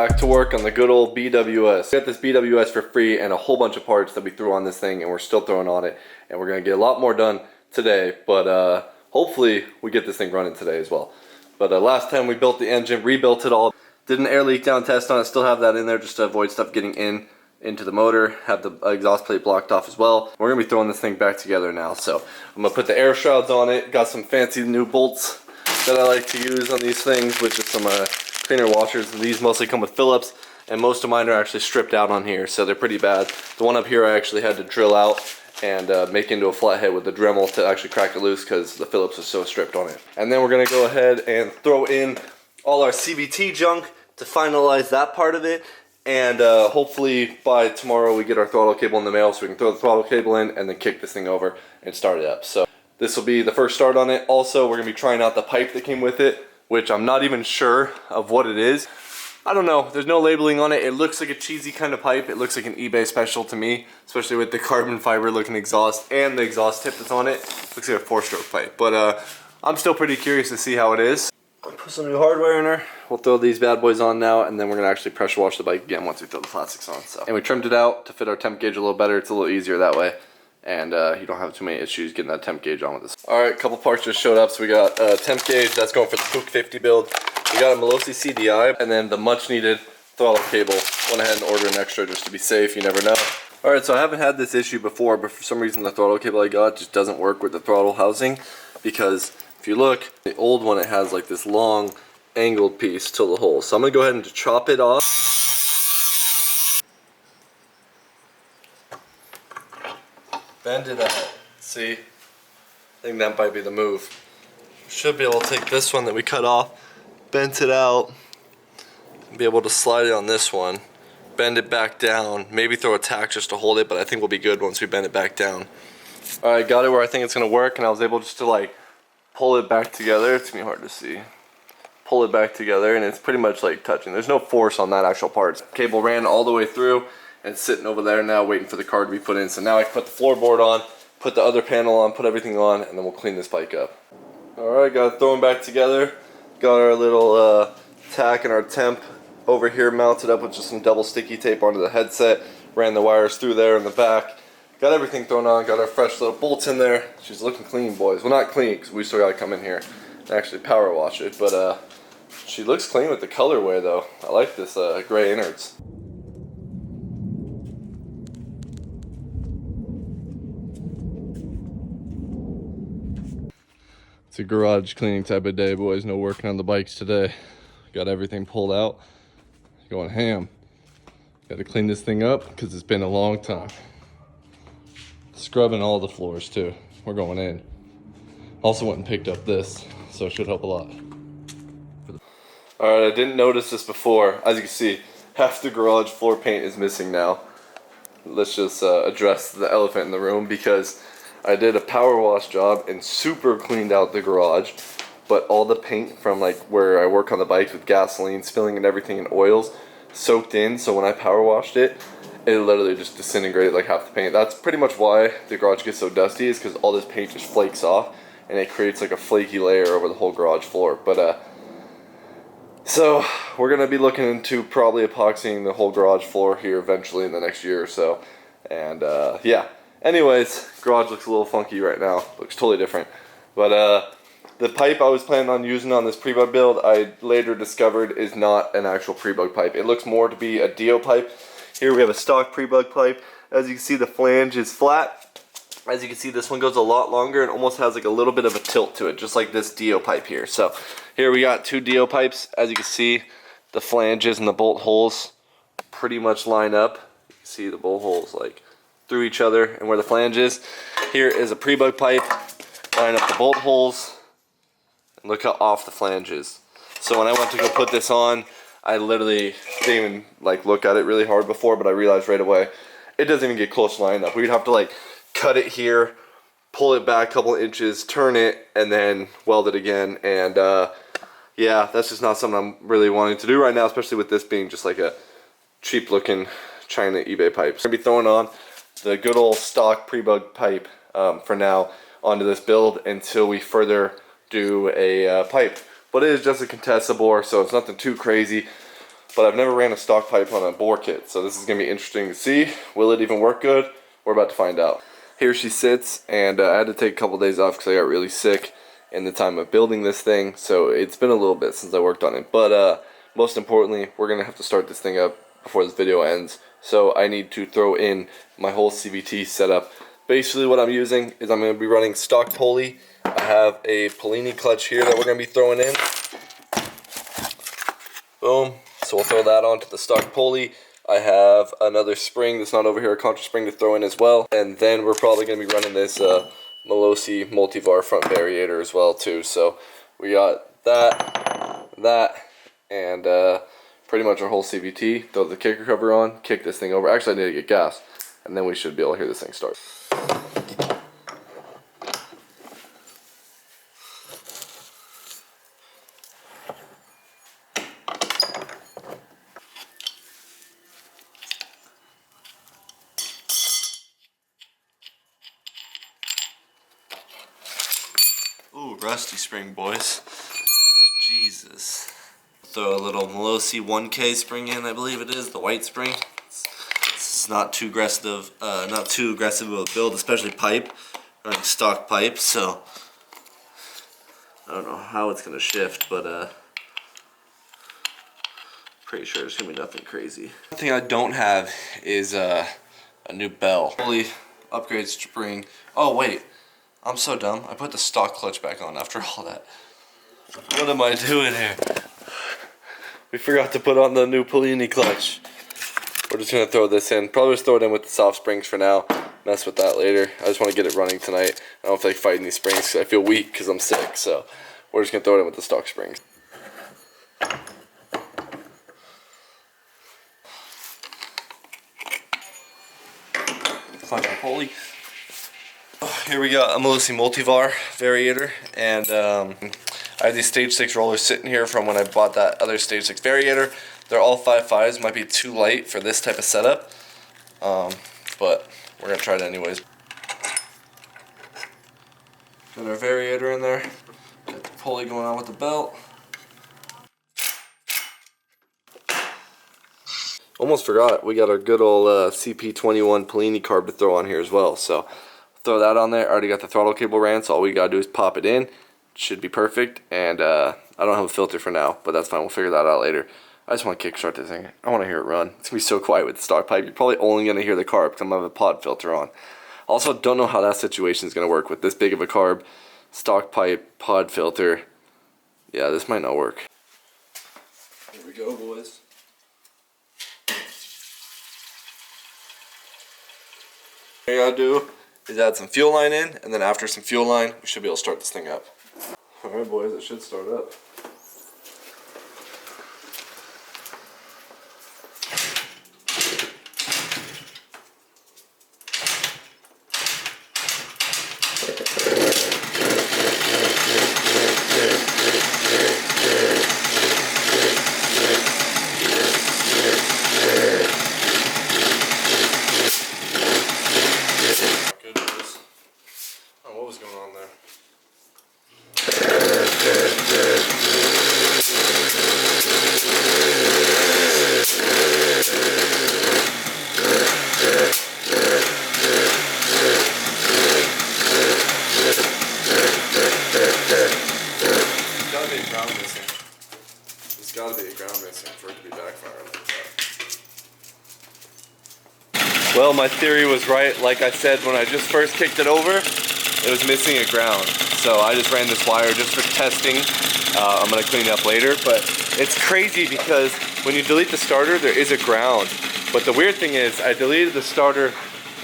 Back to work on the good old BWS. We got this BWS for free and a whole bunch of parts that we threw on this thing, and we're still throwing on it, and we're gonna get a lot more done today, but hopefully we get this thing running today as well. But last time we built the engine, rebuilt it all, did an air leak down test on it, still have that in there just to avoid stuff getting into the motor, have the exhaust plate blocked off as well. We're gonna be throwing this thing back together now, so I'm gonna put the air shrouds on it, got some fancy new bolts that I like to use on these things, which is some cleaner washers. These mostly come with Phillips, and most of mine are actually stripped out on here, so they're pretty bad. The one up here I actually had to drill out and make into a flathead with the Dremel to actually crack it loose because the Phillips is so stripped on it. And then we're gonna go ahead and throw in all our CBT junk to finalize that part of it, and hopefully by tomorrow we get our throttle cable in the mail so we can throw the throttle cable in and then kick this thing over and start it up. So this will be the first start on it. Also, we're gonna be trying out the pipe that came with it, which I'm not even sure of what it is. I don't know, there's no labeling on it. It looks like a cheesy kind of pipe. It looks like an eBay special to me, especially with the carbon fiber looking exhaust and the exhaust tip that's on it. Looks like a 4-stroke pipe, but I'm still pretty curious to see how it is. Put some new hardware in there. We'll throw these bad boys on now, and then we're gonna actually pressure wash the bike again once we throw the plastics on. So, and we trimmed it out to fit our temp gauge a little better. It's a little easier that way, and you don't have too many issues getting that temp gauge on with this. All right, a couple parts just showed up. So we got a temp gauge that's going for the PREBUG 50 build. We got a Malossi CDI, and then the much needed throttle cable. Went ahead and ordered an extra just to be safe, you never know. All right, so I haven't had this issue before, but for some reason the throttle cable I got just doesn't work with the throttle housing, because if you look, the old one, it has like this long angled piece to the hole. So I'm gonna go ahead and just chop it off. Bend it out. See? I think that might be the move. Should be able to take this one that we cut off, bent it out, and be able to slide it on this one, bend it back down, maybe throw a tack just to hold it, but I think we'll be good once we bend it back down. Alright, got it where I think it's gonna work, and I was able just to like pull it back together. It's gonna be hard to see. Pull it back together, and it's pretty much like touching. There's no force on that actual part. Cable ran all the way through and sitting over there now waiting for the card to be put in. So now I can put the floorboard on, put the other panel on, put everything on, and then we'll clean this bike up. Alright, got it thrown back together. Got our little tack and our temp over here mounted up with just some double sticky tape onto the headset. Ran the wires through there in the back. Got everything thrown on, got our fresh little bolts in there. She's looking clean, boys. Well, not clean, because we still gotta come in here and actually power wash it, but she looks clean with the colorway though. I like this gray innards. It's a garage cleaning type of day, boys. No working on the bikes today. Got everything pulled out. Going ham. Got to clean this thing up because it's been a long time. Scrubbing all the floors too. We're going in. Also went and picked up this, so it should help a lot. Alright, I didn't notice this before. As you can see, half the garage floor paint is missing now. Let's just address the elephant in the room, because I did a power wash job and super cleaned out the garage, but all the paint from like where I work on the bikes with gasoline spilling and everything and oils soaked in, so when I power washed it, it literally just disintegrated like half the paint. That's pretty much why the garage gets so dusty, is because all this paint just flakes off and it creates like a flaky layer over the whole garage floor. But so we're gonna be looking into probably epoxying the whole garage floor here eventually in the next year or so. And yeah. Anyways, garage looks a little funky right now. Looks totally different. But the pipe I was planning on using on this PREBUG build, I later discovered is not an actual PREBUG pipe. It looks more to be a Dio pipe. Here we have a stock PREBUG pipe. As you can see, the flange is flat. As you can see, this one goes a lot longer and almost has like a little bit of a tilt to it, just like this Dio pipe here. So here we got two Dio pipes. As you can see, the flanges and the bolt holes pretty much line up. You can see the bolt holes like through each other and where the flange is. Here is a PREBUG pipe. Line up the bolt holes and look how off the flange is. So when I went to go put this on, I literally didn't even like look at it really hard before, but I realized right away it doesn't even get close to line up. We'd have to like cut it here, pull it back a couple inches, turn it, and then weld it again. And yeah, that's just not something I'm really wanting to do right now, especially with this being just like a cheap looking China eBay pipe. So I'm gonna be throwing on the good old stock PREBUG pipe for now onto this build until we further do a pipe. But it is just a Contessa bore, so it's nothing too crazy. but I've never ran a stock pipe on a bore kit, so this is going to be interesting to see. Will it even work good? We're about to find out. Here she sits, and I had to take a couple days off because I got really sick in the time of building this thing, so it's been a little bit since I worked on it. But most importantly, we're going to have to start this thing up before this video ends, so I need to throw in my whole CBT setup. Basically what I'm using is I'm going to be running stock pulley. I have a Polini clutch here that we're going to be throwing in. Boom. So we'll throw that onto the stock pulley. I have another spring that's not over here, a contra spring to throw in as well. And then we're probably going to be running this Malossi multivar front variator as well too. So we got that, and pretty much our whole CVT. Throw the kicker cover on, kick this thing over. Actually, I need to get gas, and then we should be able to hear this thing start. Ooh, rusty spring, boys. Jesus. Throw a little Malossi 1K spring in, I believe it is, the white spring. This is not too aggressive, of a build, especially pipe, running stock pipe. So I don't know how it's gonna shift, but pretty sure it's gonna be nothing crazy. One thing I don't have is a new bell. Fully upgrade spring. Oh wait. I'm so dumb. I put the stock clutch back on after all that. What am I doing here? We forgot to put on the new Polini clutch. We're just going to throw this in. Probably just throw it in with the soft springs for now. Mess with that later. I just want to get it running tonight. I don't feel like fighting these springs because I feel weak because I'm sick. So we're just going to throw it in with the stock springs. Clutch my pulley. Here we got a Malossi multivar variator, and I have these stage 6 rollers sitting here from when I bought that other stage 6 variator. They're all 5.5s, might be too light for this type of setup, but we're gonna try it anyways. Got our variator in there, got the pulley going on with the belt. Almost forgot, we got our good old CP21 Polini carb to throw on here as well, so throw that on there. I already got the throttle cable ran, so all we gotta do is pop it in. It should be perfect, and I don't have a filter for now, but that's fine, we'll figure that out later. I just want to kickstart this thing. I want to hear it run. It's gonna be so quiet with the stock pipe. You're probably only gonna hear the carb because I'm gonna have a pod filter on. Also, don't know how that situation is gonna work with this big of a carb, stock pipe, pod filter. Yeah, this might not work. Here we go, boys. What you gotta do is add some fuel line in, and then after some fuel line, we should be able to start this thing up. Alright boys, it should start up. What was going on there? There's gotta be a ground missing for it to be backfiring like that. Well, my theory was right. Like I said, when I just first kicked it over, it was missing a ground. So I just ran this wire just for testing. I'm gonna clean it up later, but it's crazy because when you delete the starter, there is a ground. But the weird thing is, I deleted the starter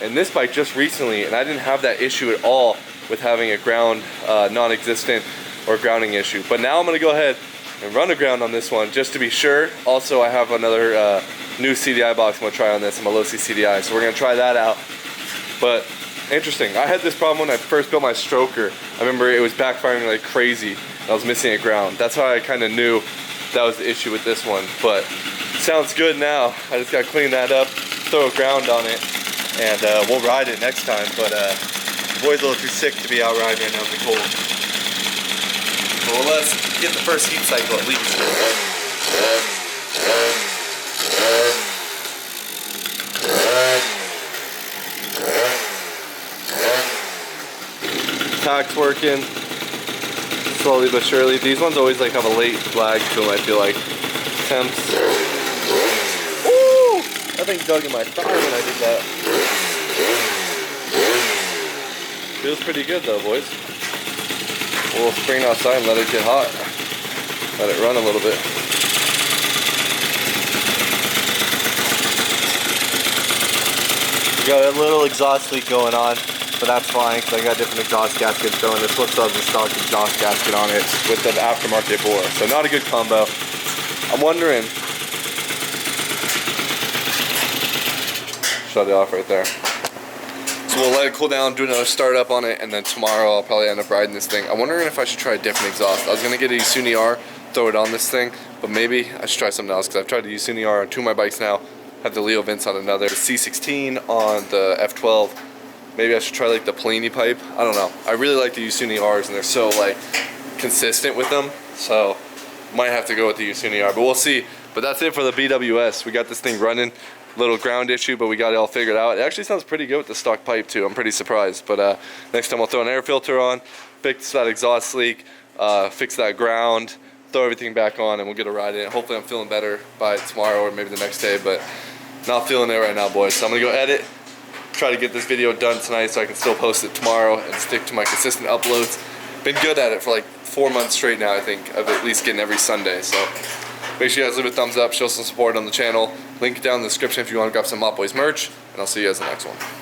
in this bike just recently, and I didn't have that issue at all with having a ground non-existent or grounding issue. But now I'm gonna go ahead and run a ground on this one just to be sure. Also, I have another new CDI box I'm gonna try on this, a Malossi CDI, so we're gonna try that out. But interesting, I had this problem when I first built my stroker. I remember it was backfiring like crazy. I was missing a ground. That's how I kind of knew that was the issue with this one. But sounds good now. I just gotta clean that up, throw a ground on it, and we'll ride it next time. But the boy's a little too sick to be out riding right now in the cold. Well, let's get the first heat cycle at least. Track's working. Slowly but surely. These ones always like have a late lag to them, I feel like. Temps. Ooh! That thing dug in my thigh when I did that. Feels pretty good though, boys. We'll spring outside and let it get hot. Let it run a little bit. We got a little exhaust leak going on, but that's fine because I got different exhaust gaskets going. This one still has a stock exhaust gasket on it with the aftermarket bore, so not a good combo. I'm wondering. Shut it off right there. So we'll let it cool down, do another startup on it, and then tomorrow I'll probably end up riding this thing. I'm wondering if I should try a different exhaust. I was gonna get a Yasuni R, throw it on this thing, but maybe I should try something else because I've tried the Yasuni R on 2 of my bikes now. Have the Leo Vince on another, the C16 on the F12. Maybe I should try like the Polini pipe. I don't know. I really like the Yasuni Rs and they're so like consistent with them. So might have to go with the Yasuni R, but we'll see. But that's it for the BWS. We got this thing running. Little ground issue, but we got it all figured out. It actually sounds pretty good with the stock pipe too. I'm pretty surprised. But next time I'll throw an air filter on, fix that exhaust leak, fix that ground, throw everything back on, and we'll get a ride in it. Hopefully I'm feeling better by tomorrow or maybe the next day, but not feeling it right now, boys. So I'm gonna go edit, try to get this video done tonight so I can still post it tomorrow and stick to my consistent uploads. Been good at it for like 4 months straight now, I think, of at least getting every Sunday. So make sure you guys leave a thumbs up, show some support on the channel. Link down in the description if you want to grab some MOPBOYZ merch, and I'll see you guys in the next one.